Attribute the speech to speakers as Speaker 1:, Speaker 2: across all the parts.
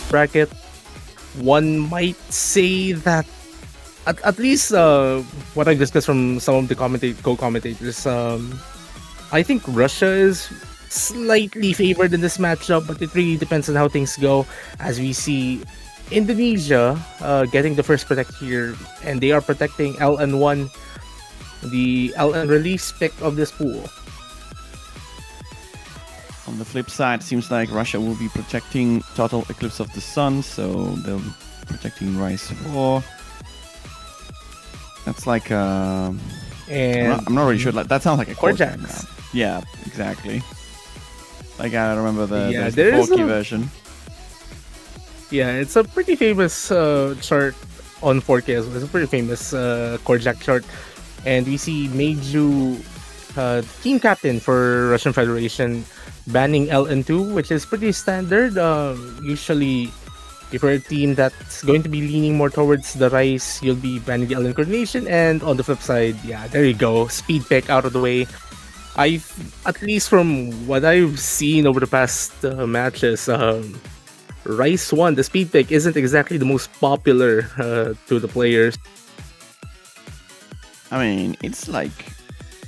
Speaker 1: bracket, one might say that at least what I discussed from some of the co-commentators, I think Russia is slightly favored in this matchup, but it really depends on how things go. As we see Indonesia getting the first protect here, and they are protecting LN1, the LN release pick of this pool.
Speaker 2: On the flip side, it seems like Russia will be protecting Total Eclipse of the Sun, so they'll be protecting Rise 4. That's like
Speaker 1: And
Speaker 2: I'm not really sure. Like, that sounds like a
Speaker 1: Korjaks.
Speaker 2: map. Yeah, exactly. Like I remember the
Speaker 1: Yeah,
Speaker 2: the
Speaker 1: there is
Speaker 2: 4K
Speaker 1: a-
Speaker 2: version.
Speaker 1: Yeah, it's a pretty famous chart on 4K as well. It's a pretty famous Korjak chart. And we see Meiju, team captain for Russian Federation, banning LN2, which is pretty standard. Usually, if you're a team that's going to be leaning more towards the Rice, you'll be banning the LN coordination. And on the flip side, yeah, there you go. Speed pick out of the way. At least from what I've seen over the past matches, Rice 1, the speed pick, isn't exactly the most popular to the players.
Speaker 2: I mean, it's like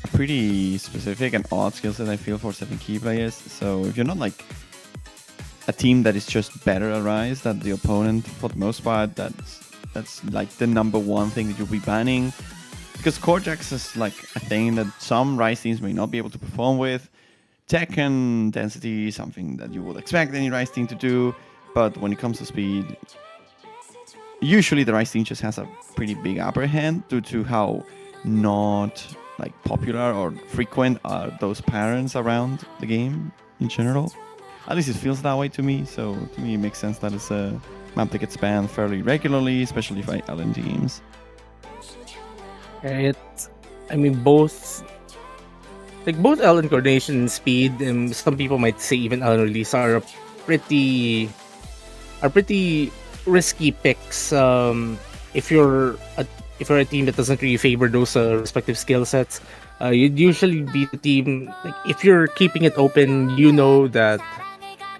Speaker 2: a pretty specific and odd skill set, I feel, for 7 key players. So if you're not like a team that is just better at Rise than the opponent for the most part, that's like the number one thing that you'll be banning. Because Korjaks is like a thing that some Rise teams may not be able to perform with. Tech and density, something that you would expect any Rise team to do. But when it comes to speed, usually the Rise team just has a pretty big upper hand due to how not like popular or frequent are those patterns around the game in general. At least it feels that way to me. So to me, it makes sense that it's a map that gets banned fairly regularly, especially by LN teams.
Speaker 1: I mean, both LN coordination and speed, and some people might say even LN release are pretty risky picks. If you're a team that doesn't really favor those respective skill sets, you'd usually be the team. Like if you're keeping it open, you know that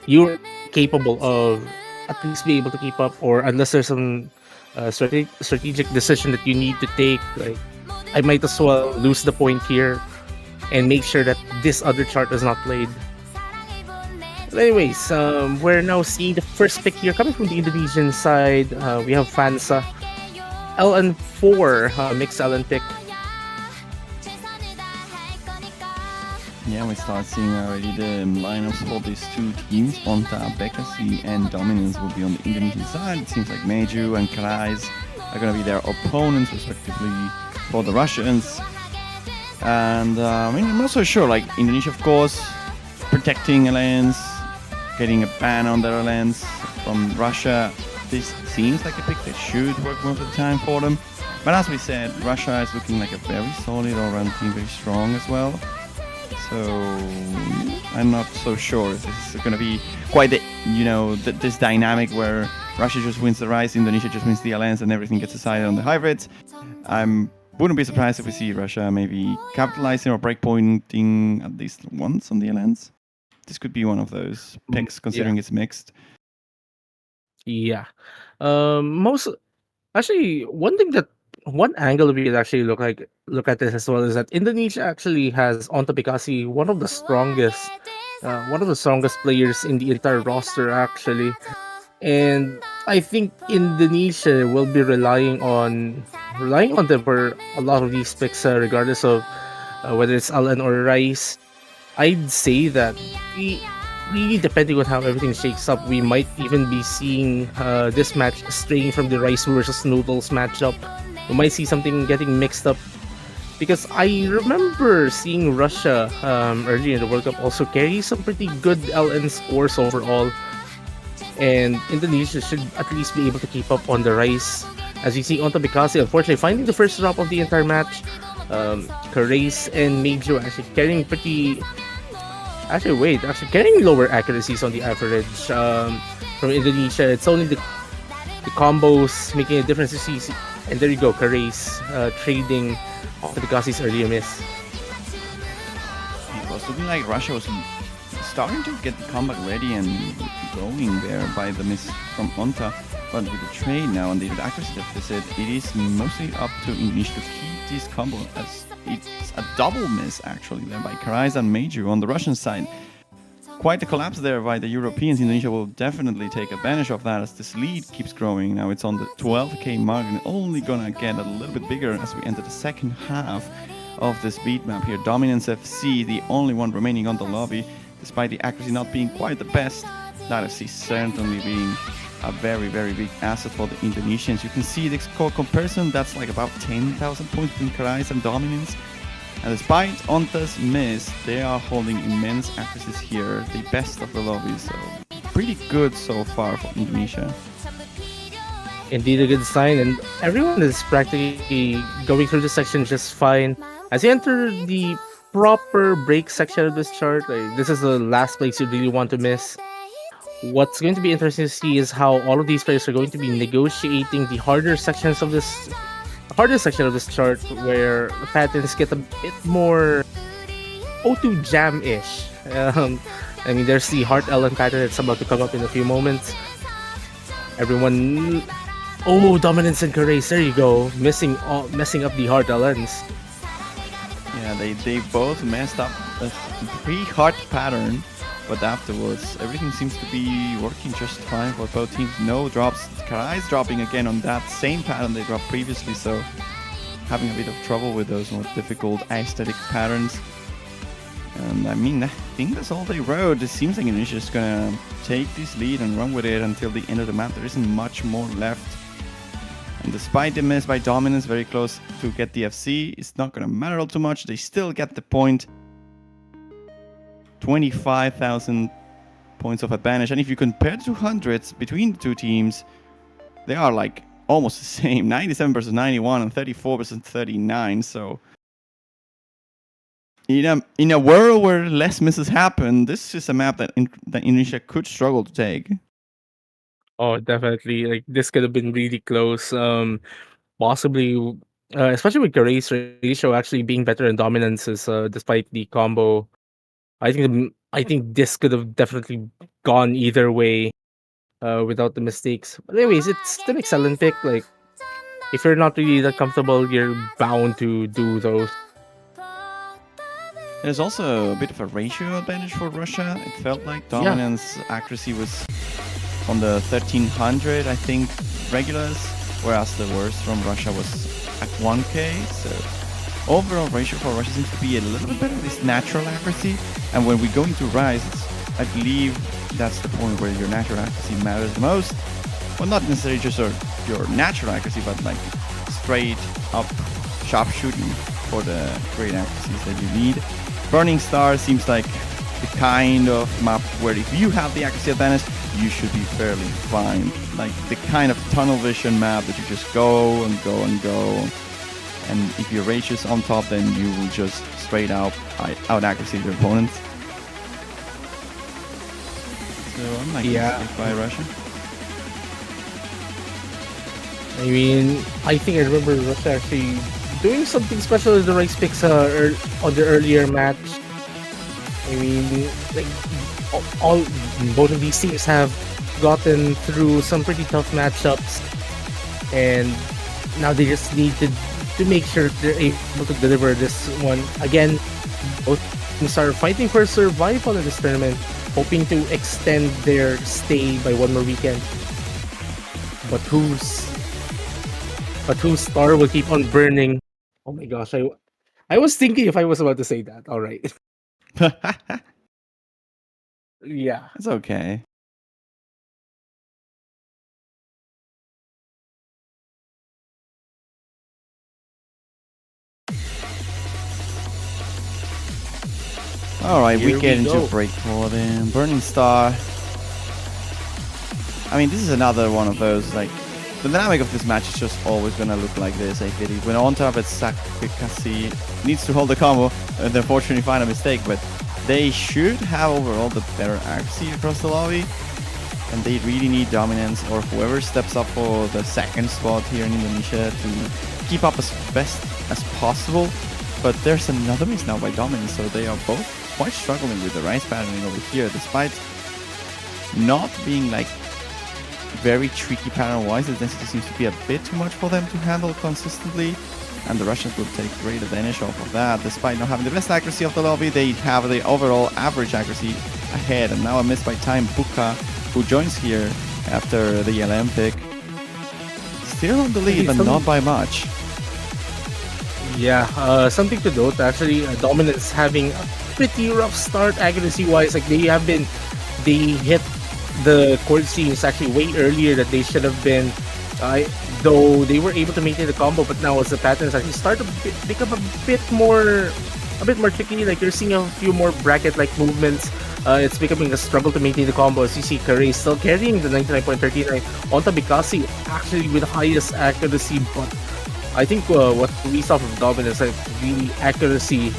Speaker 1: you're capable of at least be able to keep up, or unless there's some strategic decision that you need to take, like I might as well lose the point here and make sure that this other chart is not played. But anyways, we're now seeing the first pick here coming from the Indonesian side. We have Fansa, LN4, mixed LN pick.
Speaker 2: Yeah, we start seeing already the lineups for these two teams. Onta, Bekasi, and Dominance will be on the Indonesian side. It seems like Meiju and Krais are going to be their opponents, respectively, for the Russians. And I mean, I'm not so sure. Like Indonesia, of course, protecting LNs, getting a ban on their LNs from Russia. This seems like a pick that should work most of the time for them. But as we said, Russia is looking like a very solid all-round team, very strong as well. So I'm not so sure if this is going to be quite the, this dynamic where Russia just wins the Rise, Indonesia just wins the LNs, and everything gets decided on the hybrids. I wouldn't be surprised if we see Russia maybe capitalizing or breakpointing at least once on the LNs. This could be one of those picks, considering it's mixed.
Speaker 1: Yeah. Actually, one angle we could actually look at this as well is that Indonesia actually has Onta Bekasi, one of the strongest players in the entire roster actually. And I think Indonesia will be relying on them for a lot of these picks, regardless of whether it's Alan or Rice. I'd say that really depending on how everything shakes up, we might even be seeing this match straying from the Rice versus Noodles matchup. We might see something getting mixed up, because I remember seeing Russia earlier in the World Cup also carry some pretty good LN scores overall, and Indonesia should at least be able to keep up on the Rice. As you see, Onta Bekasi unfortunately finding the first drop of the entire match. Karace and Meiju actually carrying lower accuracies on the average from Indonesia. It's only the combos making a difference to see. And there you go, Karace trading Onta Bekasi's earlier miss.
Speaker 2: It was looking like Russia was starting to get the comeback ready and going there by the miss from Onta. But with the trade now and the accuracy deficit, it is mostly up to Indonesia to keep this combo, as it's a double miss actually there by Karais and Meiju on the Russian side. Quite a collapse there by the Europeans. Indonesia will definitely take advantage of that as this lead keeps growing. Now it's on the 12k mark and only gonna get a little bit bigger as we enter the second half of this beat map here. Dominance FC, the only one remaining on the lobby, despite the accuracy not being quite the best. That FC certainly being a very, very big asset for the Indonesians. You can see the score comparison, that's like about 10,000 points between Karais and Dominance. And despite Onta's miss, they are holding immense accuracies here, the best of the lobby, so pretty good so far for Indonesia.
Speaker 1: Indeed a good sign, and everyone is practically going through this section just fine. As you enter the proper break section of this chart, this is the last place you really want to miss. What's going to be interesting to see is how all of these players are going to be negotiating the harder sections of this chart, where the patterns get a bit more O2 jam-ish. I mean, there's the Heart Ellen pattern that's about to come up in a few moments. Everyone, Dominance and Karais, there you go, messing up the Heart Ellens.
Speaker 2: Yeah, they both messed up a pre-Heart pattern, but afterwards everything seems to be working just fine for both teams. No drops. Karais dropping again on that same pattern they dropped previously, so having a bit of trouble with those more difficult aesthetic patterns. And I mean, I think that's all they wrote. It seems like Indonesia is gonna take this lead and run with it until the end of the map. There isn't much more left. And despite the miss by Dominance, very close to get the FC, it's not gonna matter all too much. They still get the point. 25,000 points of advantage, and if you compare the 200s between the two teams, they are like almost the same, 97 versus 91 and 34 versus 39. So in a world where less misses happen, this is a map that Indonesia could struggle to take.
Speaker 1: Oh, definitely. Like, this could have been really close. Possibly, especially with Karais ratio actually being better in dominances, despite the combo. I think this could have definitely gone either way, without the mistakes. But anyways, it's still an excellent pick. Like, if you're not really that comfortable, you're bound to do those.
Speaker 2: There's also a bit of a ratio advantage for Russia. It felt like Dominance accuracy was on the 1300, I think, regulars, whereas the worst from Russia was at 1k. So overall ratio for Russia seems to be a little bit better, this natural accuracy. And when we go into Rise, I believe that's the point where your natural accuracy matters the most. Well, not necessarily just your natural accuracy, but like straight up sharpshooting for the great accuracies that you need. Burning Star seems like the kind of map where if you have the accuracy advantage, you should be fairly fine. Like the kind of tunnel vision map that you just go and go and go. And if your ratio is on top, then you will just straight out accuracy your opponents. So I'm like by Russia.
Speaker 1: I mean, I think I remember Russia actually doing something special with the rice picks on the earlier match. I mean, like both of these teams have gotten through some pretty tough matchups, and now they just need to make sure they're able to deliver this one. Again, both teams are fighting for survival in this tournament, hoping to extend their stay by one more weekend. But whose star will keep on burning? Oh my gosh, I was thinking if I was about to say that. All right. Yeah.
Speaker 2: It's okay. Alright, we get into a break for them. Burning Star. I mean, this is another one of those, like, the dynamic of this match is just always gonna look like this. I feel when on top, it's Sakikasi needs to hold the combo, and unfortunately find a mistake, but they should have overall the better accuracy across the lobby, and they really need Dominance or whoever steps up for the second spot here in Indonesia to keep up as best as possible. But there's another miss now by Dominance, so they are both quite struggling with the rise patterning over here, despite not being like very tricky pattern-wise. The density seems to be a bit too much for them to handle consistently, and the Russians will take great advantage of that. Despite not having the best accuracy of the lobby, they have the overall average accuracy ahead. And now a miss by time Buka, who joins here after the LM pick. Still on the lead, but not by much.
Speaker 1: Yeah, something to note actually, Dominance having a pretty rough start accuracy-wise. Like they hit the chord seams actually way earlier that they should have been. Though they were able to maintain the combo, but now as the patterns actually start to become a bit more tricky, like you're seeing a few more bracket-like movements. It's becoming a struggle to maintain the combo. As you see, Kare still carrying the 99.39 on Tabikasi, actually with the highest accuracy. But I think what we saw from Dominance, like the accuracy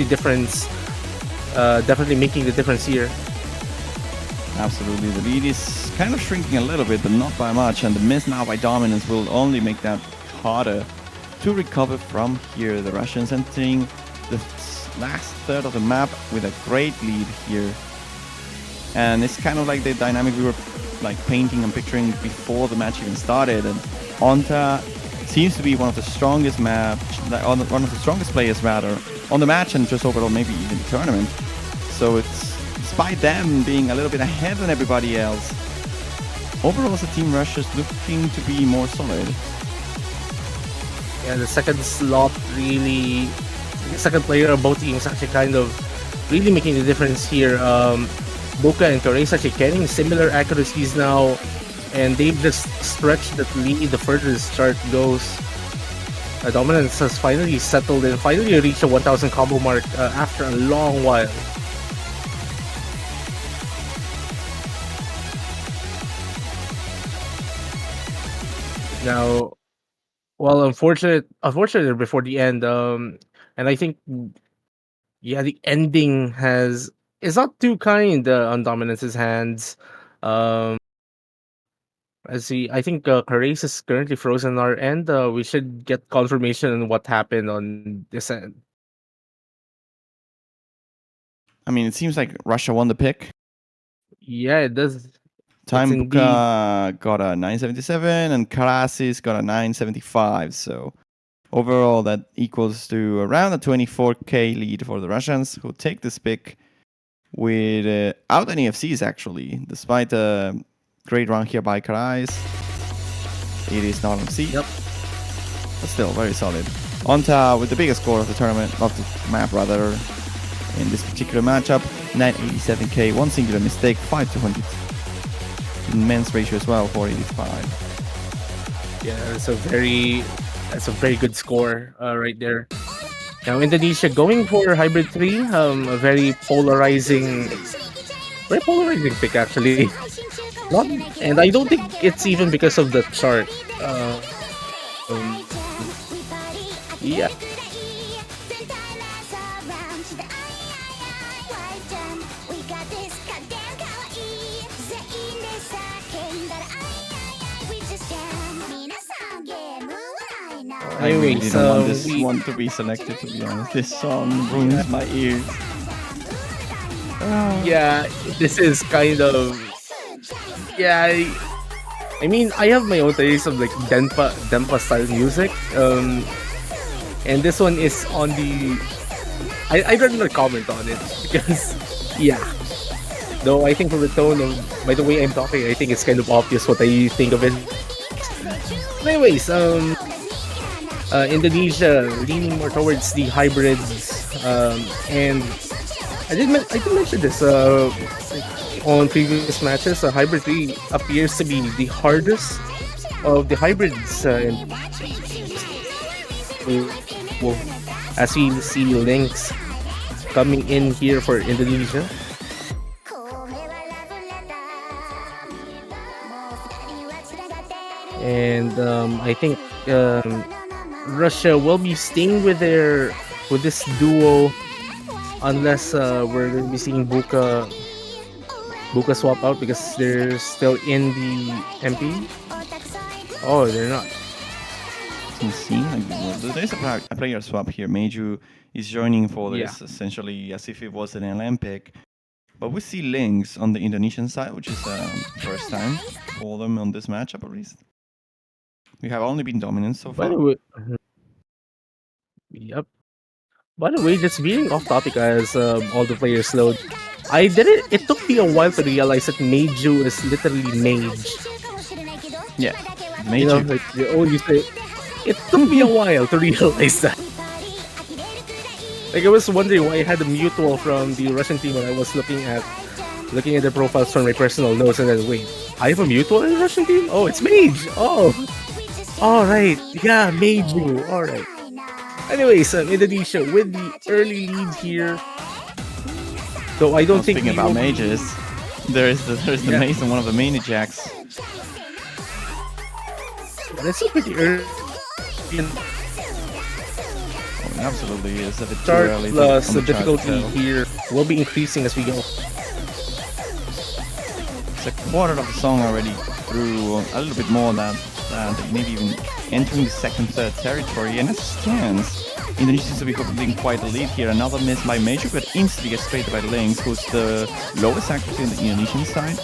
Speaker 1: difference, definitely making the difference here.
Speaker 2: Absolutely, the lead is kind of shrinking a little bit, but not by much, and the miss now by Dominance will only make that harder to recover from here. The Russians entering the last third of the map with a great lead here, and it's kind of like the dynamic we were like painting and picturing before the match even started. And Onta seems to be one of the strongest one of the strongest players rather on the match, and just overall maybe even the tournament. So it's despite them being a little bit ahead than everybody else, overall as a team, Russia's looking to be more solid.
Speaker 1: Yeah, the second slot really, the second player of both teams actually kind of really making the difference here. Boca and Torres actually carrying similar accuracies now, and they've just stretched that lead the further this chart goes. Dominance has finally settled and finally reached a 1000 combo mark after a long while. Now, well, unfortunately, before the end, and I think, yeah, the ending is not too kind on Dominance's hands. Um, let's see, I think Carrace is currently frozen on our end. We should get confirmation on what happened on this end.
Speaker 2: I mean, it seems like Russia won the pick.
Speaker 1: Yeah, it does.
Speaker 2: Time
Speaker 1: indeed.
Speaker 2: Buka got a 977 and Karasis got a 975. So overall, that equals to around a 24k lead for the Russians, who take this pick without any FCs actually, despite a great run here by Karais. It is not MC.
Speaker 1: Yep.
Speaker 2: But still, very solid. Onta with the biggest score of the tournament, of the map rather, in this particular matchup. 987k, one singular mistake, 5200. Immense ratio as well, 485.
Speaker 1: Yeah, that's a very good score right there. Now Indonesia going for hybrid 3, a very polarizing pick actually. And I don't think it's even because of the chart. Yeah.
Speaker 2: I really don't want this one to be selected, to be honest. This song ruins my ears.
Speaker 1: Yeah, this is kind of... Yeah, I mean, I have my own taste of like Denpa style music. And this one is on the... I'd rather not comment on it because, yeah. Though I think from the tone of, by the way I'm talking, I think it's kind of obvious what I think of it. Anyways, Indonesia leaning more towards the hybrids, and I did mention this on previous matches. Hybrid 3 appears to be the hardest of the hybrids, as we see links coming in here for Indonesia. And I think Russia will be staying with this duo unless we're going to be seeing Buka swap out because they're still in the MP. Oh, they're not.
Speaker 2: Doesn't seem like there's a player swap here. Meiju is joining for this
Speaker 1: Yeah.
Speaker 2: essentially as if it was an Olympic. But we see Lynx on the Indonesian side, which is first time for them on this matchup at least. We have only been dominant so
Speaker 1: By
Speaker 2: far.
Speaker 1: the way, yep. By the way, just veering off topic as all the players load. I did it. It took me a while to realize that Meiju is literally mage.
Speaker 2: Yeah,
Speaker 1: You know,
Speaker 2: Meiju.
Speaker 1: like the only say. It took me a while to realize that. Like I was wondering why I had a mutual from the Russian team when I was looking at their profiles from my personal notes, and then wait, I have a mutual in the Russian team? Oh, it's Mage. Oh, all right, yeah, Meiju. All right. Anyways, Indonesia with the early lead here. Though I don't think
Speaker 2: Speaking
Speaker 1: we
Speaker 2: about
Speaker 1: will
Speaker 2: mages, there's the
Speaker 1: Yeah.
Speaker 2: maze on one of the mini jacks.
Speaker 1: But it's still pretty early.
Speaker 2: Oh, it absolutely is a bit too
Speaker 1: Start
Speaker 2: early.
Speaker 1: plus
Speaker 2: on
Speaker 1: the
Speaker 2: chart to
Speaker 1: difficulty
Speaker 2: tell.
Speaker 1: here will be increasing as we go.
Speaker 2: It's a quarter of the song already through, a little bit more than maybe even entering the second, third territory. And as it stands, Indonesia seems to be holding quite a lead here. Another miss by Major, but instantly gets straight by Lynx, who's the lowest accuracy on the Indonesian side,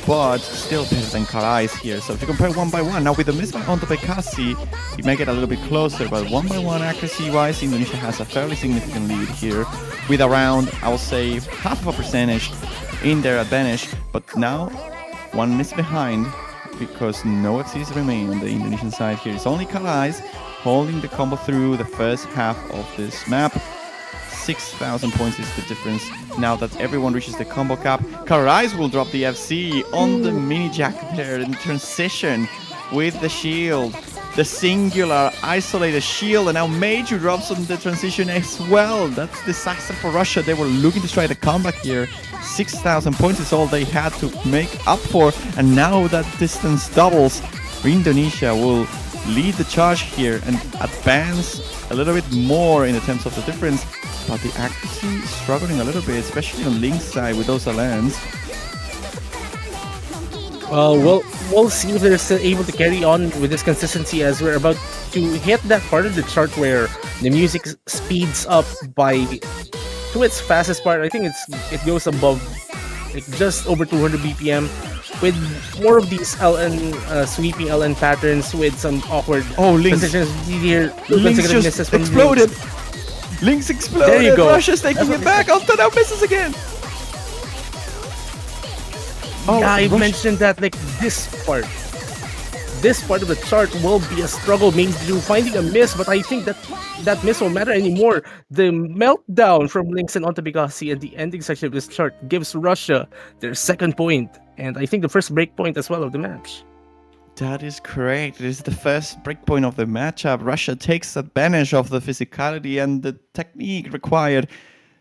Speaker 2: but still better than Karais here. So if you compare one by one, now with the miss by Onto Bekasi, it may get a little bit closer, but one by one accuracy-wise, Indonesia has a fairly significant lead here, with around, I will say, half of a percentage in their advantage. But now, one miss behind, because no FCs remain on the Indonesian side here. It's only Karais holding the combo through the first half of this map. 6,000 points is the difference now that everyone reaches the combo cap. Karais will drop the FC on the mini jack there in transition with the shield. The singular isolated shield, and now Major drops on the transition as well. That's disaster for Russia. They were looking to try the comeback here. 6,000 points is all they had to make up for, and now that distance doubles, Indonesia will lead the charge here and advance a little bit more in terms of the difference, but the accuracy struggling a little bit, especially on Link's side with those lands.
Speaker 1: We'll see if they're still able to carry on with this consistency as we're about to hit that part of the chart where the music speeds up by to its fastest part. I think it goes above like just over 200 BPM with more of these LN sweeping LN patterns with some awkward
Speaker 2: Lynx.
Speaker 1: positions here.
Speaker 2: Lynx
Speaker 1: consecutive misses
Speaker 2: just
Speaker 1: from
Speaker 2: exploded.
Speaker 1: Lynx.
Speaker 2: Lynx exploded.
Speaker 1: There you go.
Speaker 2: Russia's taking it back. After now misses again.
Speaker 1: Yeah, I mentioned that like this part of the chart will be a struggle, maybe finding a miss, but I think that miss won't matter anymore. The meltdown from Lynx and Onto Bekasi at the ending section of this chart gives Russia their second point, and I think the first break point as well of the match.
Speaker 2: That is correct. It is the first breakpoint of the matchup. Russia takes advantage of the physicality and the technique required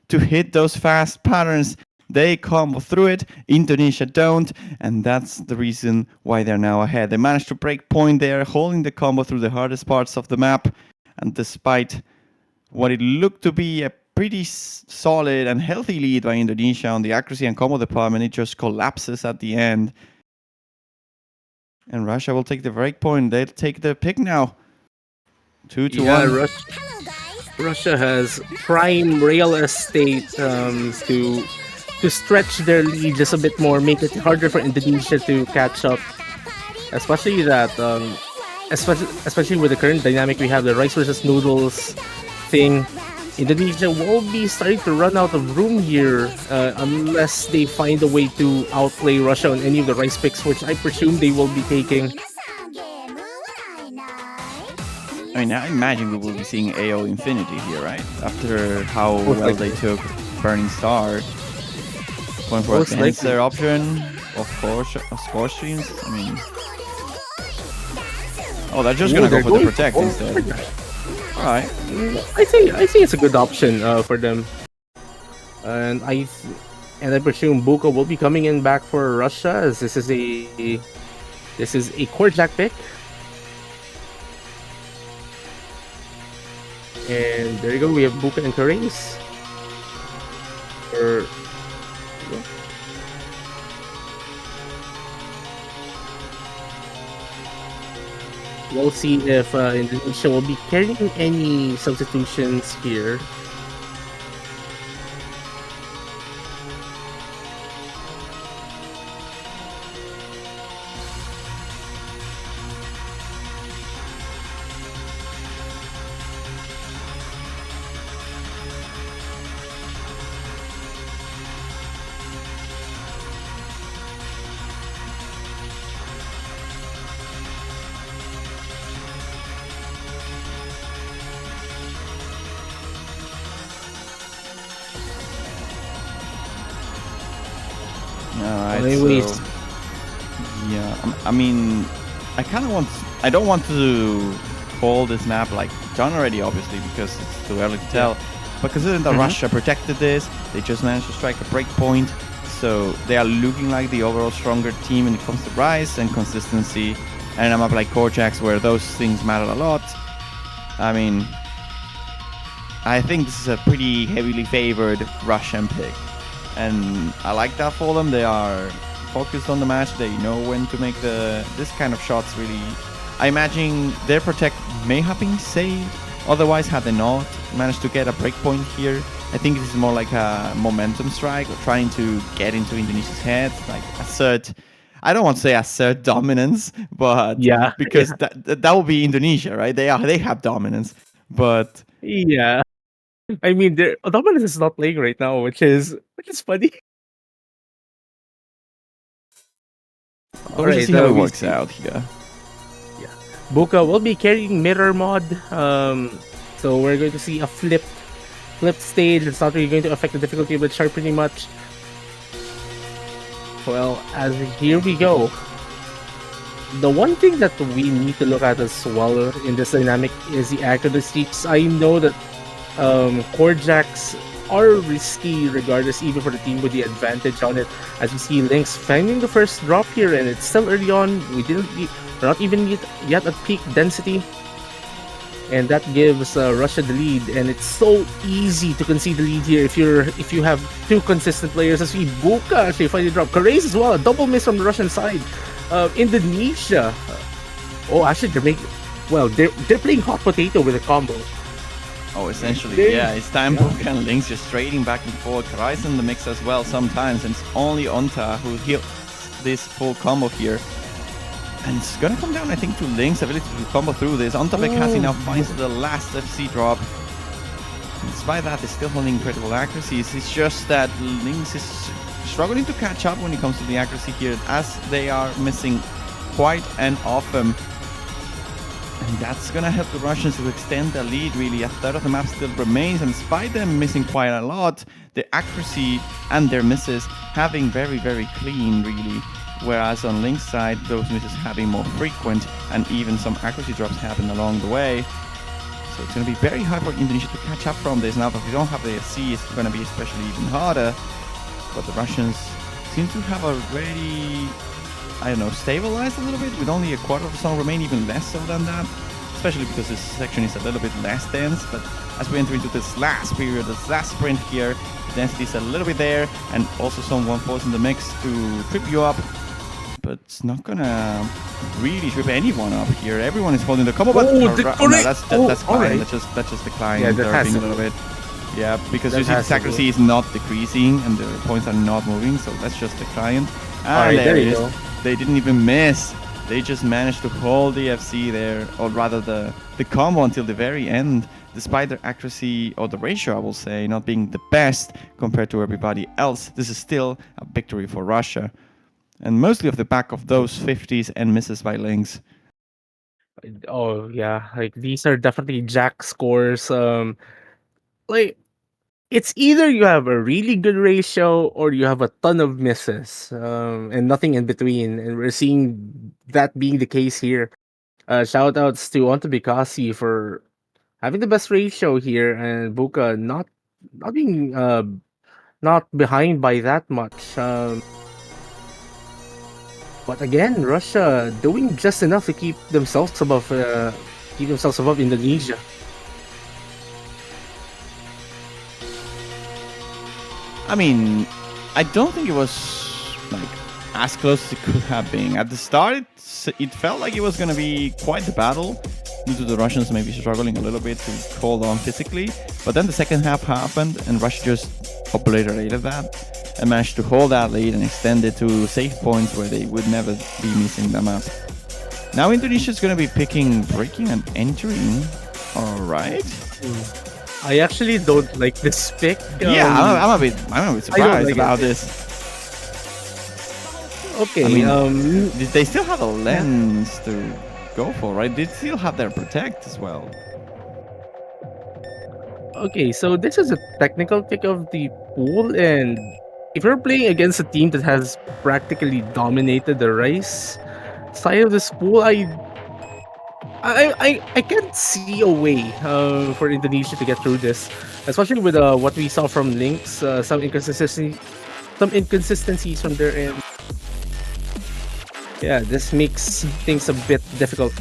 Speaker 2: to hit those fast patterns. They come through it, Indonesia don't, and that's the reason why they're now ahead. They managed to break point there, holding the combo through the hardest parts of the map, and despite what it looked to be a pretty solid and healthy lead by Indonesia on the accuracy and combo department, it just collapses at the end. And Russia will take the break point. They'll take the pick now. 2-1.
Speaker 1: Russia has prime real estate to stretch their lead just a bit more, make it harder for Indonesia to catch up. Especially with the current dynamic we have, the rice versus noodles thing. Indonesia will be starting to run out of room here unless they find a way to outplay Russia on any of the rice picks, which I presume they will be taking.
Speaker 2: I mean, I imagine we will be seeing AO Infinity here, right? After how well they took Burning Star. Going for a cancer option, of course, streams. I mean, they're just gonna go for the protect instead. All right.
Speaker 1: I think it's a good option for them, and I presume Buko will be coming in back for Russia, as this is a core jack pick, and there you go. We have Buka and Karais. We'll see if Indonesia will be carrying any substitutions here.
Speaker 2: Alright,
Speaker 1: Anyways,
Speaker 2: so yeah, I mean, I don't want to call this map like done already, obviously, because it's too early to tell. But considering that Russia protected this, they just managed to strike a break point. So they are looking like the overall stronger team when it comes to rise and consistency. And a map like Korchak's where those things matter a lot. I mean, I think this is a pretty heavily favored Russian pick. And I like that for them. They are focused on the match. They know when to make this kind of shots really. I imagine their protect may have been saved. Otherwise, had they not managed to get a breakpoint here, I think this is more like a momentum strike or trying to get into Indonesia's head, like assert. I don't want to say assert dominance, but
Speaker 1: yeah,
Speaker 2: because that would be Indonesia, right? They have dominance, but
Speaker 1: yeah. I mean, their Dominus is not playing right now, which is funny. All
Speaker 2: we'll just
Speaker 1: right,
Speaker 2: see how it
Speaker 1: we
Speaker 2: works
Speaker 1: see.
Speaker 2: out here.
Speaker 1: Yeah, Buka will be carrying mirror mod. So we're going to see a flipped stage. It's not really going to affect the difficulty of the chart pretty much. Well, as here we go. The one thing that we need to look at as well in this dynamic is the accuracy. I know that core jacks are risky regardless, even for the team with the advantage on it. As we see Lynx finding the first drop here, and it's still early on. We're not even yet at peak density, and that gives Russia the lead. And it's so easy to concede the lead here if you have two consistent players. As we Buka actually finally drop, Karaze as well, a double miss from the Russian side. Indonesia, oh actually they're playing hot potato with a combo.
Speaker 2: Oh, essentially, yeah. It's time Buka and Lynx just trading back and forth. Karais in the mix as well sometimes, and it's only Onta who heals this full combo here. And it's gonna come down, I think, to Lynx's ability to combo through this. Onta Bekasi now finds the last FC drop. And despite that, they're still holding incredible accuracies. It's just that Lynx is struggling to catch up when it comes to the accuracy here, as they are missing quite an often. And that's gonna help the Russians to extend the lead, really. A third of the map still remains, and despite them missing quite a lot, the accuracy and their misses have been very, very clean, really. Whereas on Lynx's side, those misses have been more frequent, and even some accuracy drops happen along the way. So it's gonna be very hard for Indonesia to catch up from this. Now that we don't have the FC, it's gonna be especially even harder. But the Russians seem to have already, I don't know, stabilized a little bit with only a quarter of the song remain, even less so than that, especially because this section is a little bit less dense. But as we enter into this last period, this last sprint here, the density is a little bit there, and also some 1-4s in the mix to trip you up, but it's not gonna really trip anyone up here. Everyone is holding the combo, but
Speaker 1: Oh,
Speaker 2: no, that's Klein.
Speaker 1: right.
Speaker 2: That's just the Klein
Speaker 1: Yeah, that has
Speaker 2: derping
Speaker 1: to
Speaker 2: a little
Speaker 1: be.
Speaker 2: bit. Yeah, because
Speaker 1: That
Speaker 2: you see
Speaker 1: has
Speaker 2: the
Speaker 1: to be.
Speaker 2: accuracy is not decreasing and the points are not moving, so that's just the client.
Speaker 1: Alright,
Speaker 2: There
Speaker 1: there
Speaker 2: it
Speaker 1: you
Speaker 2: is.
Speaker 1: go.
Speaker 2: They didn't even miss. They just managed to hold the FC there, or rather the combo until the very end, despite their accuracy, or the ratio I will say, not being the best compared to everybody else. This is still a victory for Russia. And mostly off the back of those 50s and misses by Lynx.
Speaker 1: Oh yeah, like these are definitely jack scores. Like it's either you have a really good ratio or you have a ton of misses, and nothing in between. And we're seeing that being the case here. Shout outs to Ontabikasi for having the best ratio here, and Buka not being not behind by that much. But again, Russia doing just enough to keep themselves above Indonesia.
Speaker 2: I mean, I don't think it was like as close as it could have been. At the start, it felt like it was going to be quite the battle due to the Russians maybe struggling a little bit to hold on physically. But then the second half happened and Russia just obliterated that and managed to hold that lead and extend it to safe points where they would never be missing them up. Now Indonesia is going to be picking breaking and entering. All right.
Speaker 1: I actually don't like this pick.
Speaker 2: Yeah, I'm a bit surprised about this.
Speaker 1: Okay.
Speaker 2: I mean, they still have a lens to go for, right? They still have their protect as well.
Speaker 1: Okay, so this is a technical pick of the pool, and if you're playing against a team that has practically dominated the rice side of this pool, I can't see a way for Indonesia to get through this, especially with what we saw from Lynx, some inconsistencies from their end. Yeah, this makes things a bit difficult.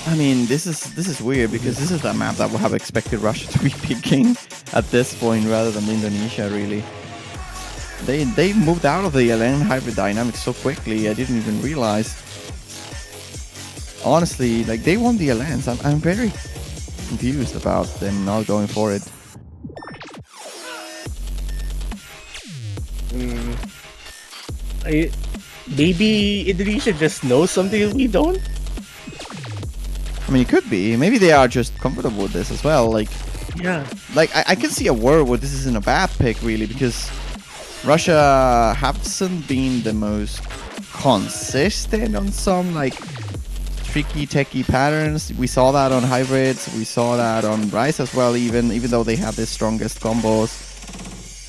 Speaker 2: I mean, this is weird because this is the map that we have expected Russia to be picking at this point rather than Indonesia, really. They moved out of the LN hybrid dynamics so quickly, I didn't even realize. Honestly, like, they won the LNs. I'm very confused about them not going for it.
Speaker 1: Maybe Indonesia just knows something we don't?
Speaker 2: I mean, it could be. Maybe they are just comfortable with this as well. Like,
Speaker 1: yeah.
Speaker 2: Like, I can see a world where this isn't a bad pick, really, because Russia hasn't been the most consistent on some, like, tricky, techie patterns. We saw that on hybrids. We saw that on Rice as well, even though they have the strongest combos.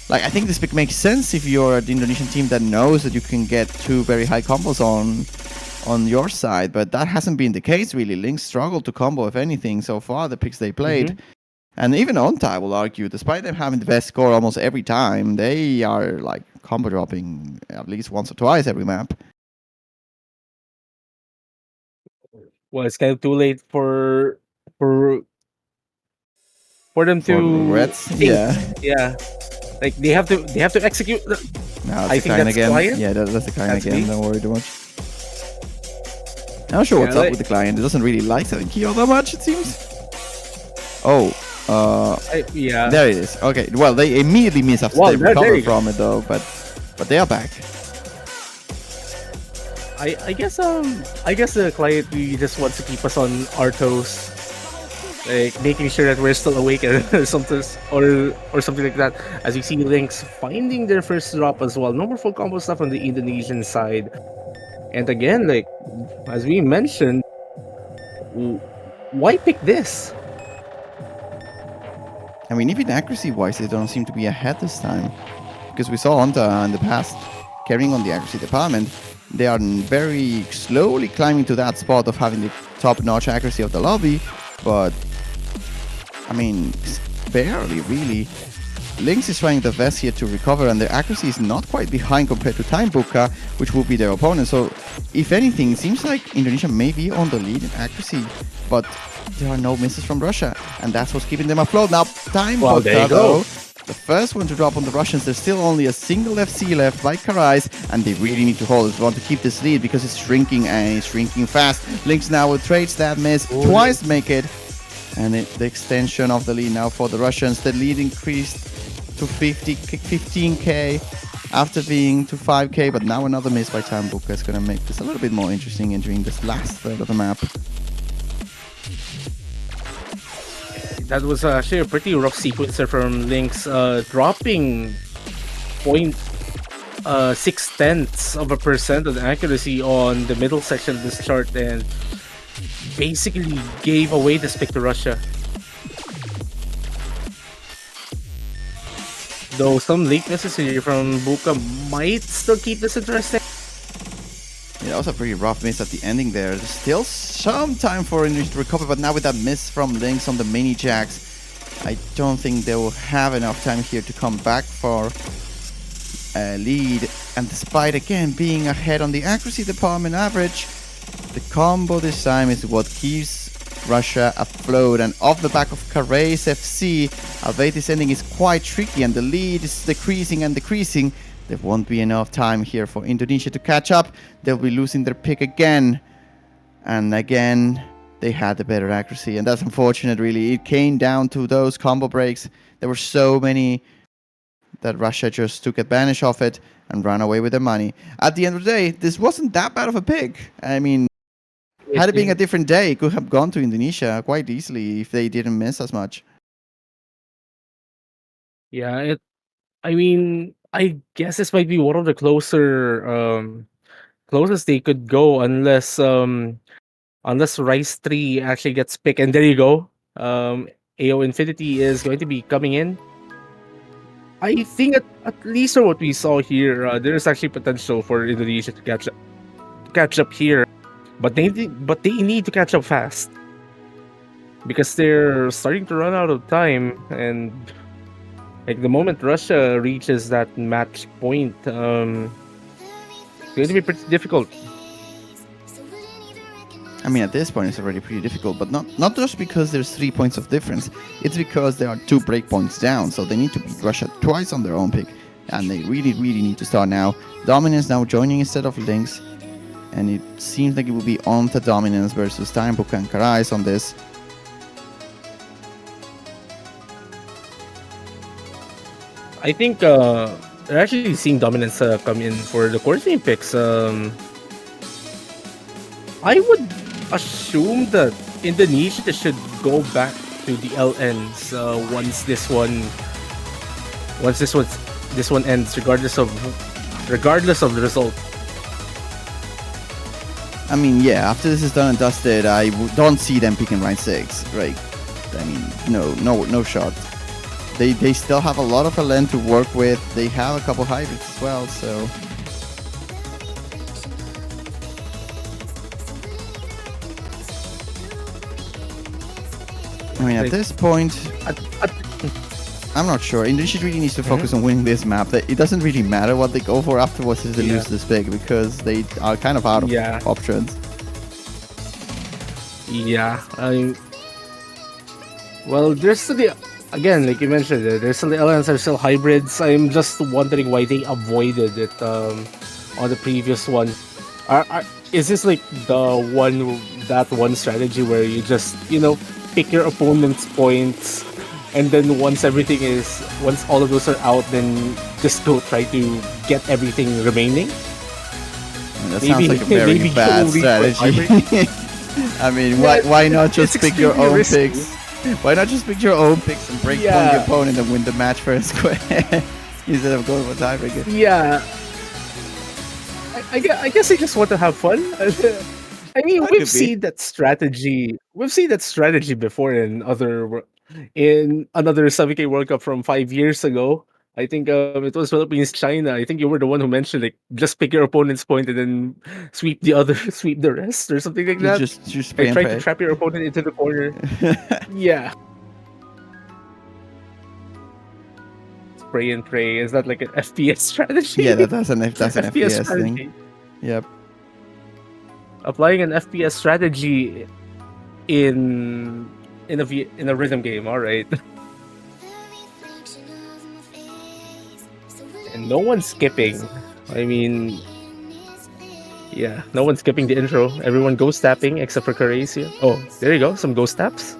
Speaker 2: Like, I think this pick makes sense if you're the Indonesian team that knows that you can get two very high combos on your side, but that hasn't been the case, really. Lynx struggled to combo, if anything, so far, the picks they played. And even Onta, I will argue, despite them having the best score almost every time, they are, like, combo dropping at least once or twice every map.
Speaker 1: Well, it's kind of too late for them to
Speaker 2: Reds,
Speaker 1: think. Yeah. Like, they have to execute.
Speaker 2: Now
Speaker 1: I think that's
Speaker 2: again.
Speaker 1: client.
Speaker 2: Yeah, that's the client
Speaker 1: That's
Speaker 2: again.
Speaker 1: me.
Speaker 2: Don't worry too much. I'm not sure what's up with the client. It doesn't really like selling Kyo that much, it seems. Oh,
Speaker 1: yeah.
Speaker 2: there it is. Okay, well, they immediately miss after they recover from it, though. But they are back.
Speaker 1: I guess the client really just wants to keep us on our toes, like making sure that we're still awake and something or something like that. As you see, Lynx finding their first drop as well. No more full combo stuff on the Indonesian side. And again, like, as we mentioned, why pick this?
Speaker 2: I mean, even accuracy-wise, they don't seem to be ahead this time. Because we saw Onta in the past carrying on the accuracy department. They are very slowly climbing to that spot of having the top-notch accuracy of the lobby. But, I mean, barely, really. Lynx is trying their best here to recover, and their accuracy is not quite behind compared to Time Booker, which will be their opponent. So, if anything, it seems like Indonesia may be on the lead in accuracy, but there are no misses from Russia, and that's what's keeping them afloat. Now, Time Booker, though, the first one to drop on the Russians. There's still only a single FC left by Karais, and they really need to hold it. They want to keep this lead because it's shrinking, and it's shrinking fast. Lynx now will trades that miss, twice make it, and the extension of the lead now for the Russians. The lead increased to 15k after being to 5k, but now another miss by Time Booker is going to make this a little bit more interesting entering this last third of the map.
Speaker 1: That was actually a pretty rough sequencer from Lynx, dropping 0.6% of the accuracy on the middle section of this chart and basically gave away this pick to Russia. Though some late misses here from Buka might still keep this interesting.
Speaker 2: Yeah, that was a pretty rough miss at the ending there. There's still some time for Indonesia to recover, but now with that miss from Lynx on the mini jacks, I don't think they will have enough time here to come back for a lead. And despite again being ahead on the accuracy department average, the combo this time is what keeps Russia afloat. And off the back of Caray's FC, albeit this ending is quite tricky and the lead is decreasing and decreasing, there won't be enough time here for Indonesia to catch up. They'll be losing their pick again. And again, they had the better accuracy. And that's unfortunate, really. It came down to those combo breaks. There were so many that Russia just took advantage of it and ran away with their money. At the end of the day, this wasn't that bad of a pick. I mean, had it been a different day, it could have gone to Indonesia quite easily if they didn't miss as much.
Speaker 1: Yeah, I mean, I guess this might be one of the closest they could go unless Rice 3 actually gets picked. And there you go. AO Infinity is going to be coming in. I think at least for what we saw here, there's actually potential for Indonesia to catch up here, but they need to catch up fast because they're starting to run out of time. And like the moment Russia reaches that match point, it's going to be pretty difficult.
Speaker 2: I mean, at this point, it's already pretty difficult, but not just because there's 3 points of difference. It's because there are 2 breakpoints down, so they need to beat Russia twice on their own pick, and they really, really need to start now. Dominance now joining instead of Lynx, and it seems like it will be on to Dominance versus Buka and Karais on this.
Speaker 1: I think they're actually seeing Dominance come in for the core team picks. I would assume that Indonesia should go back to the LNs once this one ends, regardless of the result.
Speaker 2: I mean, yeah, after this is done and dusted, I don't see them picking Rhine 6, right? I mean, no shot. They still have a lot of LN to work with. They have a couple hybrids as well, so... I mean, at this point, I'm not sure. Indonesia really needs to focus on winning this map. It doesn't really matter what they go for afterwards if they lose this big, because they are kind of out of options.
Speaker 1: Yeah, well, there's still again, like you mentioned, there's still the LNs are still hybrids. I'm just wondering why they avoided it on the previous one. Is this like that one strategy where you just pick your opponent's points, and then once all of those are out, then just go try to get everything remaining?
Speaker 2: That sounds like a very bad strategy. I mean, why not just pick your own picks? Why not just pick your own picks and break point the opponent and win the match first square instead of going for tiebreaker?
Speaker 1: Yeah, I guess I just want to have fun. I mean, we've seen that strategy. We've seen that strategy before in another 7K World Cup from 5 years ago. I think it was Philippines China. I think you were the one who mentioned like just pick your opponent's point and then sweep the rest or something like that.
Speaker 2: Just spray and
Speaker 1: try
Speaker 2: pray.
Speaker 1: To trap your opponent into the corner. Yeah. Spray and pray. Is that like an FPS strategy?
Speaker 2: Yeah, that's an FPS thing. Yep.
Speaker 1: Applying an FPS strategy in a rhythm game, all right. And no one's skipping. I mean, yeah, no one's skipping the intro. Everyone ghost tapping except for Caracia. Oh, there you go, some ghost taps.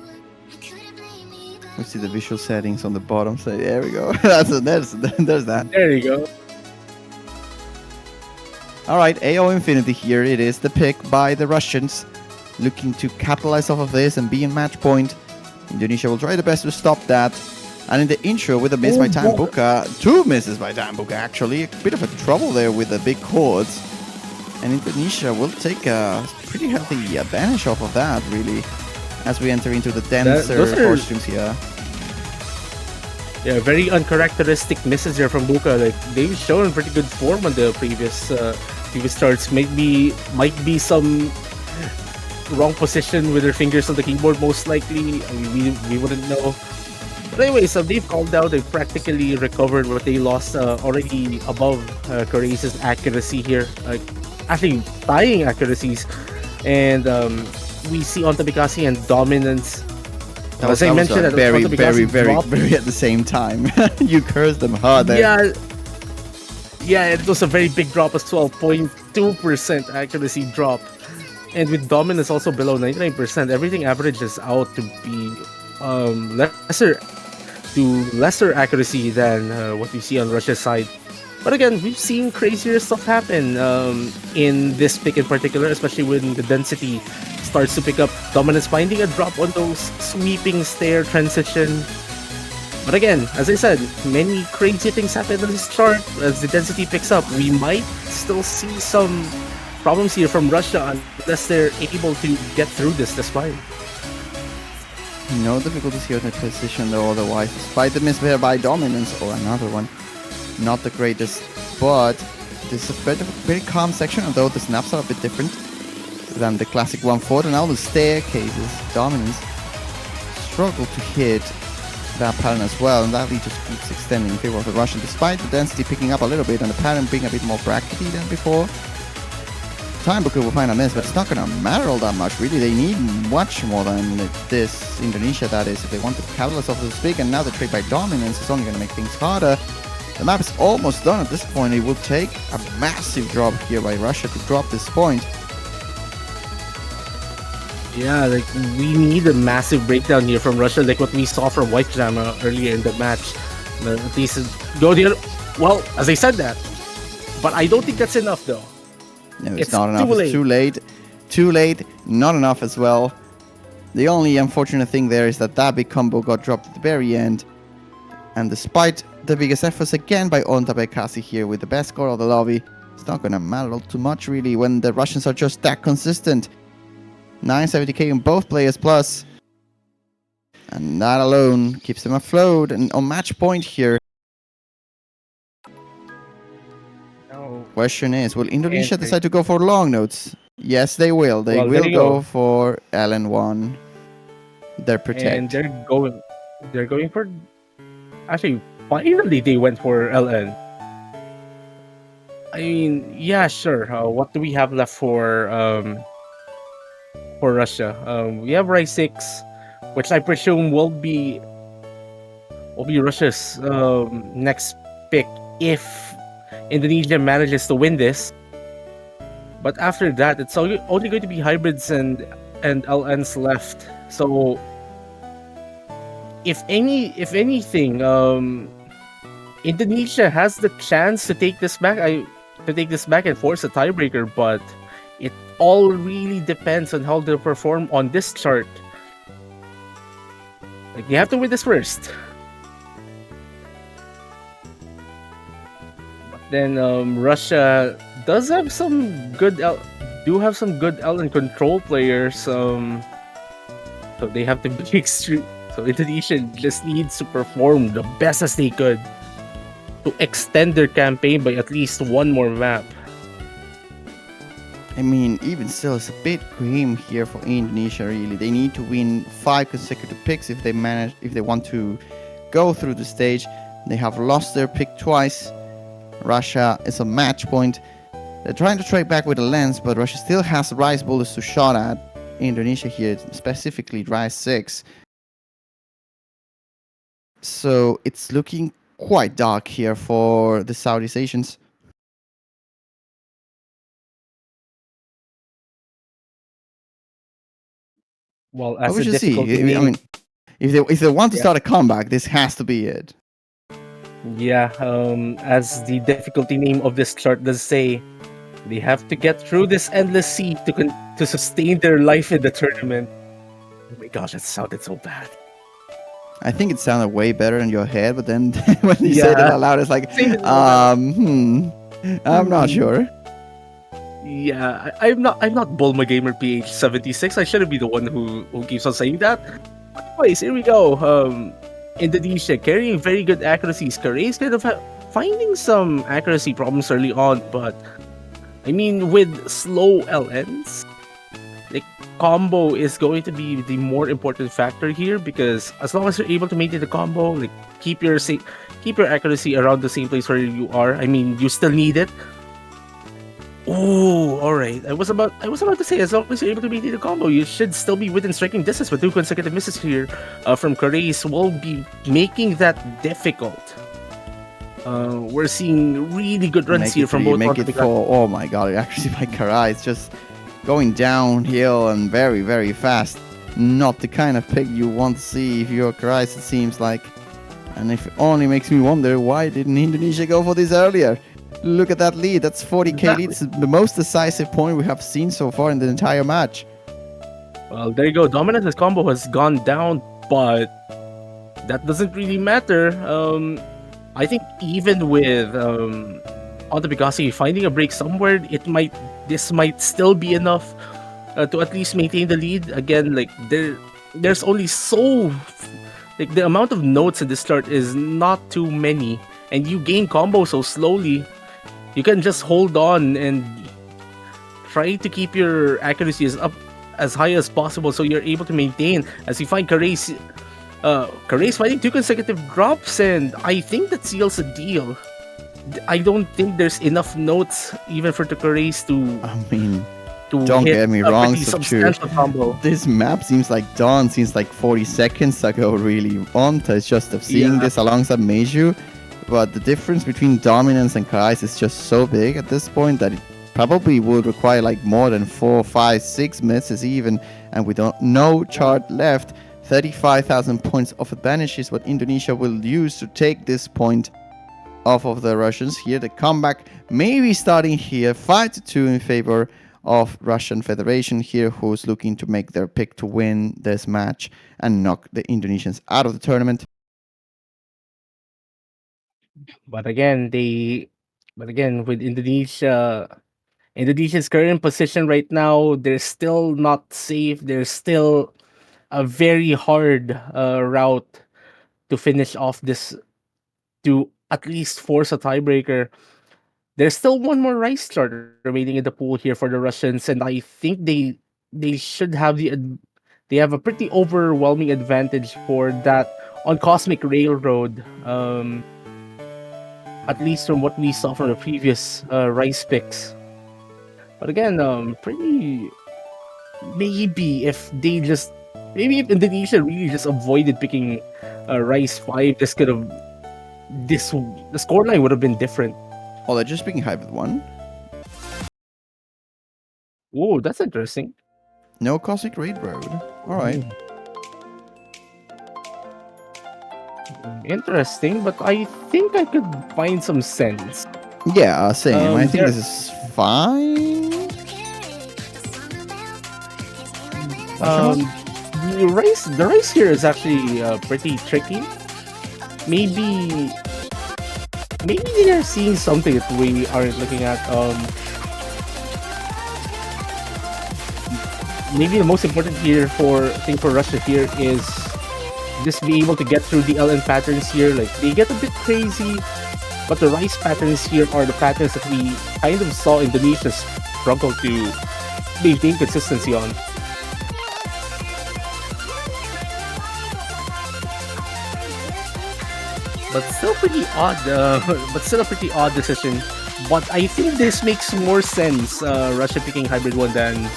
Speaker 2: We see the visual settings on the bottom. So there we go. there's that.
Speaker 1: There you go.
Speaker 2: Alright, AO Infinity here. It is the pick by the Russians, looking to capitalize off of this and be in match point. Indonesia will try the best to stop that. And in the intro with a miss by Buka, 2 misses by Buka actually, a bit of a trouble there with the big chords. And Indonesia will take a pretty healthy advantage off of that, really, as we enter into the denser costumes here.
Speaker 1: Yeah, very uncharacteristic misses there from Buka. Like they've shown pretty good form on the previous starts. Might be some wrong position with their fingers on the keyboard, most likely. I mean, we wouldn't know. But anyways, they've calmed down. They've practically recovered what they lost, already above Corace's accuracy here. Actually, tying accuracies. And we see Ontabikasi and dominance. As I mentioned,
Speaker 2: very, very, very,
Speaker 1: dropped.
Speaker 2: very at the same time. You cursed them hard there.
Speaker 1: Yeah, yeah, it was a very big drop as well. 0.2% accuracy drop. And with dominance also below 99%, everything averages out to be lesser accuracy than what we see on Russia's side. But again, we've seen crazier stuff happen in this pick in particular, especially when the density starts to pick up. Dominance finding a drop on those sweeping stair transition. But again, as I said, many crazy things happen on this chart. As the density picks up, we might still see some problems here from Russia unless they're able to get through this fine.
Speaker 2: No difficulties here in the position though, otherwise, despite the misfire by dominance, or another one, not the greatest, but this is a very calm section, although the snaps are a bit different than the classic 1-4, and now the staircases, dominance, struggle to hit that pattern as well, and that lead just keeps extending in favor of the Russian, despite the density picking up a little bit and the pattern being a bit more brackety than before. Time Booker will find a miss, but it's not going to matter all that much, really. They need much more than this, Indonesia that is, if they want to capitalize off of this big, and now the trade by dominance is only going to make things harder. The map is almost done at this point. It will take a massive drop here by Russia to drop this point.
Speaker 1: Yeah, like we need a massive breakdown here from Russia, like what we saw from White Jama earlier in the match. At least go there. Well, as I said that, but I don't think that's enough though.
Speaker 2: No, it's not enough. It's too late. Too late. Not enough as well. The only unfortunate thing there is that big combo got dropped at the very end. And despite the biggest efforts again by Ontabekasi here with the best score of the lobby, it's not going to matter all too much really when the Russians are just that consistent. 970k on both players plus. And that alone keeps them afloat and on match point here. Question is, will Indonesia decide to go for long notes? Yes, they will. They will go for LN1. Their protect.
Speaker 1: And they're going for, actually, finally they went for LN. I mean, yeah, sure. What do we have left for Russia? We have Rise 6, which I presume will be Russia's next pick if Indonesia manages to win this. But after that, it's only going to be hybrids and LNs left. So if anything, Indonesia has the chance to take this back. And force a tiebreaker, but it all really depends on how they perform on this chart. Like, you have to win this first. Then Russia does have some good LN control players. So they have to be extreme. So Indonesia just needs to perform the best as they could to extend their campaign by at least one more map.
Speaker 2: I mean, even still, it's a bit grim here for Indonesia. Really, they need to win 5 consecutive picks if they want to go through the stage. They have lost their pick twice. Russia is a match point. They're trying to trade back with a lens, but Russia still has Rise bullets to shot at. Indonesia here, specifically Rise 6. So it's looking quite dark here for the Southeast Asians.
Speaker 1: Well, as
Speaker 2: we should see. I mean, if they want to start a comeback, this has to be it.
Speaker 1: Yeah, as the difficulty name of this chart does say, they have to get through this endless sea to sustain their life in the tournament. Oh my gosh, that sounded so bad.
Speaker 2: I think it sounded way better in your head, but then when you say it out loud, it's like, I'm not sure.
Speaker 1: Yeah, I'm not Bulma Gamer PH76. I shouldn't be the one who keeps on saying that. Anyways, here we go. Indonesia carrying very good accuracies. Korea's kind of finding some accuracy problems early on, but I mean, with slow LNs, like combo is going to be the more important factor here, because as long as you're able to maintain the combo, like keep your accuracy around the same place where you are. I mean, you still need it. Oh, all right. I was about to say, as long as you're able to maintain the combo, you should still be within striking distance. But two consecutive misses here from Correis will be making that difficult. We're seeing really good runs here from both
Speaker 2: Make
Speaker 1: onto
Speaker 2: it
Speaker 1: the
Speaker 2: for, oh my god, actually my Karai is just going downhill and very, very fast. Not the kind of pick you want to see if you're Karai, it seems like. And if it only makes me wonder, why didn't Indonesia go for this earlier? Look at that lead, that's 40k lead. It's the most decisive point we have seen so far in the entire match.
Speaker 1: Well, there you go. Dominant's combo has gone down, but that doesn't really matter. I think even with Onto Bigasi finding a break somewhere, this might still be enough to at least maintain the lead. Again, like there's only like the amount of notes in the start is not too many, and you gain combo so slowly. You can just hold on and try to keep your accuracy as high as possible, so you're able to maintain as you find Caray's fighting two consecutive drops, and I think that seals a deal. I don't think there's enough notes even for the Caray's
Speaker 2: I mean,
Speaker 1: to
Speaker 2: don't
Speaker 1: hit
Speaker 2: get me
Speaker 1: a
Speaker 2: wrong,
Speaker 1: pretty substantial combo.
Speaker 2: this map seems like dawn since like 40 seconds ago, really. Onta is just of seeing this alongside Meiju, but the difference between dominance and Karais is just so big at this point that it probably would require like more than 4, 5, 6 misses even, and we don't no chart left. 35,000 points of advantage is what Indonesia will use to take this point off of the Russians here. The comeback maybe starting here, 5-2 in favor of Russian Federation here, who's looking to make their pick to win this match and knock the Indonesians out of the tournament.
Speaker 1: But again, with Indonesia's current position right now, they're still not safe. They're still a very hard route to finish off this, to at least force a tiebreaker. There's still one more rice chart remaining in the pool here for the Russians, and I think they should have they have a pretty overwhelming advantage for that on Cosmic Railroad. At least from what we saw from the previous rice picks. But again, pretty maybe if Indonesia really just avoided picking rice 5, the scoreline would have been different.
Speaker 2: Oh, they're just picking hybrid 1.
Speaker 1: Oh, that's interesting.
Speaker 2: No Cosmic Railroad. Alright.
Speaker 1: Interesting, but I think I could find some sense.
Speaker 2: Yeah, same. I think this is fine.
Speaker 1: The race here is actually pretty tricky. Maybe they are seeing something that we aren't looking at. Maybe the most important thing for Russia here is just be able to get through the LN patterns here. Like, they get a bit crazy, but the rice patterns here are the patterns that we kind of saw Indonesia struggle to maintain consistency on. But still pretty odd. But still a pretty odd decision. But I think this makes more sense. Russia picking hybrid 1 than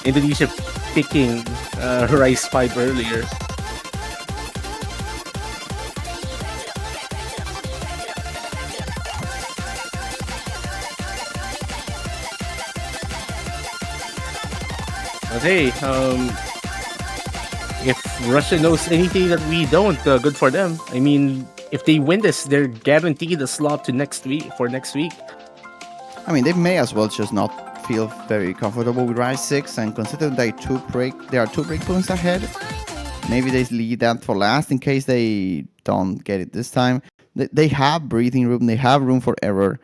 Speaker 1: Indonesia picking rice 5 earlier. But hey, if Russia knows anything that we don't, good for them. I mean, if they win this, they're guaranteed a slot to next week.
Speaker 2: I mean, they may as well just not feel very comfortable with Rise 6, and consider they are 2 break points ahead. Maybe they leave that for last in case they don't get it this time. They have breathing room, they have room for error.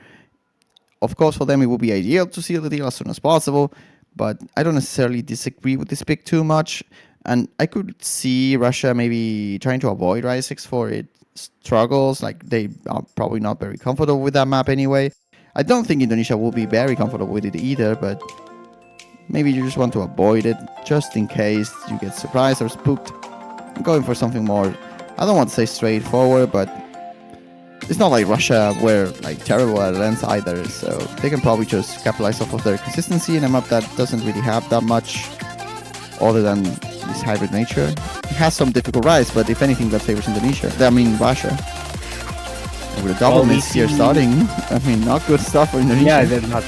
Speaker 2: Of course, for them it would be ideal to seal the deal as soon as possible, but I don't necessarily disagree with this pick too much. And I could see Russia maybe trying to avoid Rise 6 for its struggles. Like, they are probably not very comfortable with that map anyway. I don't think Indonesia will be very comfortable with it either, but maybe you just want to avoid it, just in case you get surprised or spooked. I'm going for something more, I don't want to say straightforward, but it's not like Russia were like terrible at lens either, so they can probably just capitalize off of their consistency in a map that doesn't really have that much other than this hybrid nature. It has some difficult rise, but if anything, that favors Indonesia. I mean, Russia. And with a double miss here starting, I mean, not good stuff for Indonesia.
Speaker 1: Yeah, they're not.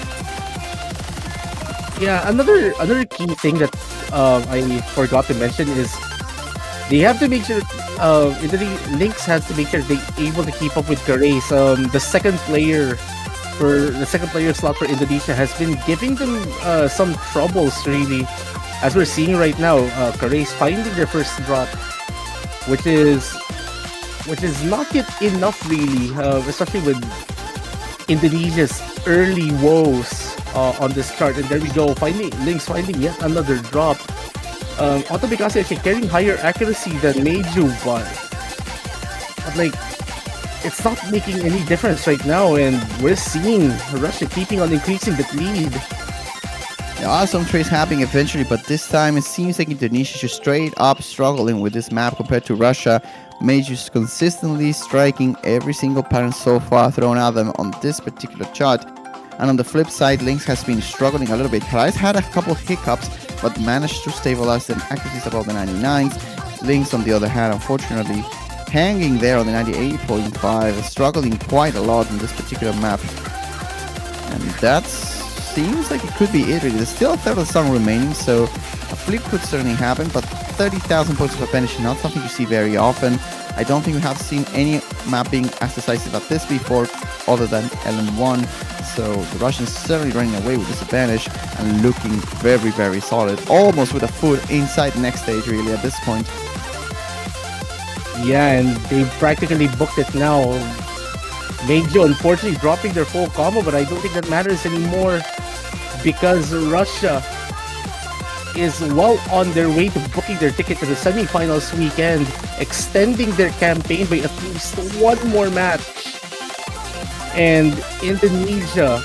Speaker 1: Yeah, another key thing that I forgot to mention is they have to make sure Lynx has to make sure they're able to keep up with Gerace. The second player slot for Indonesia has been giving them some troubles really, as we're seeing right now. Gerace finding their first drop, which is not yet enough really, especially with Indonesia's early woes on this chart. And there we go, Lynx finding yet another drop. Automikase actually carrying higher accuracy than Meiju, but like, it's not making any difference right now, and we're seeing Russia keeping on increasing the lead.
Speaker 2: There are some trades happening eventually, but this time it seems like Indonesia is just straight up struggling with this map compared to Russia. Meiju's consistently striking every single pattern so far thrown at them on this particular chart. And on the flip side, Lynx has been struggling a little bit. Karais had a couple of hiccups, but managed to stabilize them accuracies above the 99s. Lynx, on the other hand, unfortunately, hanging there on the 98.5, struggling quite a lot in this particular map. And that seems like it could be it, really. There's still a third of the song remaining, so a flip could certainly happen, but 30,000 points of advantage is not something you see very often. I don't think we have seen any mapping as decisive as this before, other than LM1. So the Russians certainly running away with this advantage and looking very, very solid. Almost with a foot inside the next stage, really, at this point.
Speaker 1: Yeah, and they practically booked it now. Meiju unfortunately dropping their full combo, but I don't think that matters anymore because Russia is well on their way to booking their ticket to the semifinals weekend, extending their campaign by at least one more match. And Indonesia,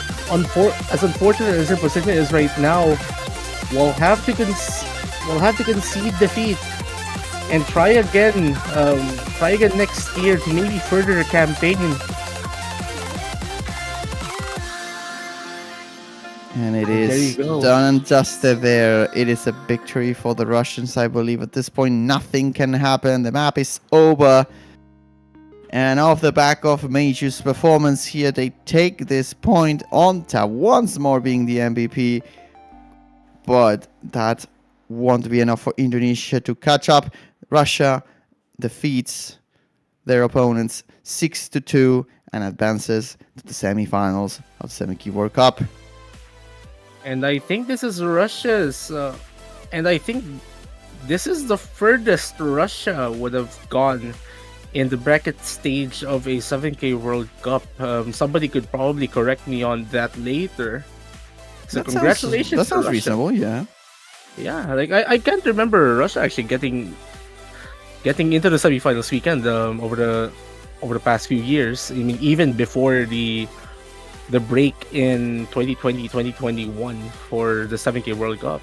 Speaker 1: as unfortunate as their position is right now, will have to concede defeat and try again next year to maybe further the campaign.
Speaker 2: And it is done and dusted there. It is a victory for the Russians, I believe. At this point, nothing can happen. The map is over. And off the back of Meiju's performance here, they take this point on tap, once more being the MVP. But that won't be enough for Indonesia to catch up. Russia defeats their opponents 6-2 and advances to the semifinals of the 7-Key World Cup.
Speaker 1: And I think this is Russia's, and I think this is the furthest Russia would have gone in the bracket stage of a 7K World Cup. Somebody could probably correct me on that later. So that congratulations.
Speaker 2: That sounds reasonable, yeah.
Speaker 1: Yeah, like I can't remember Russia actually getting into the semifinals weekend over the past few years. I mean, even before the break in 2020-2021 for the 7K World Cup.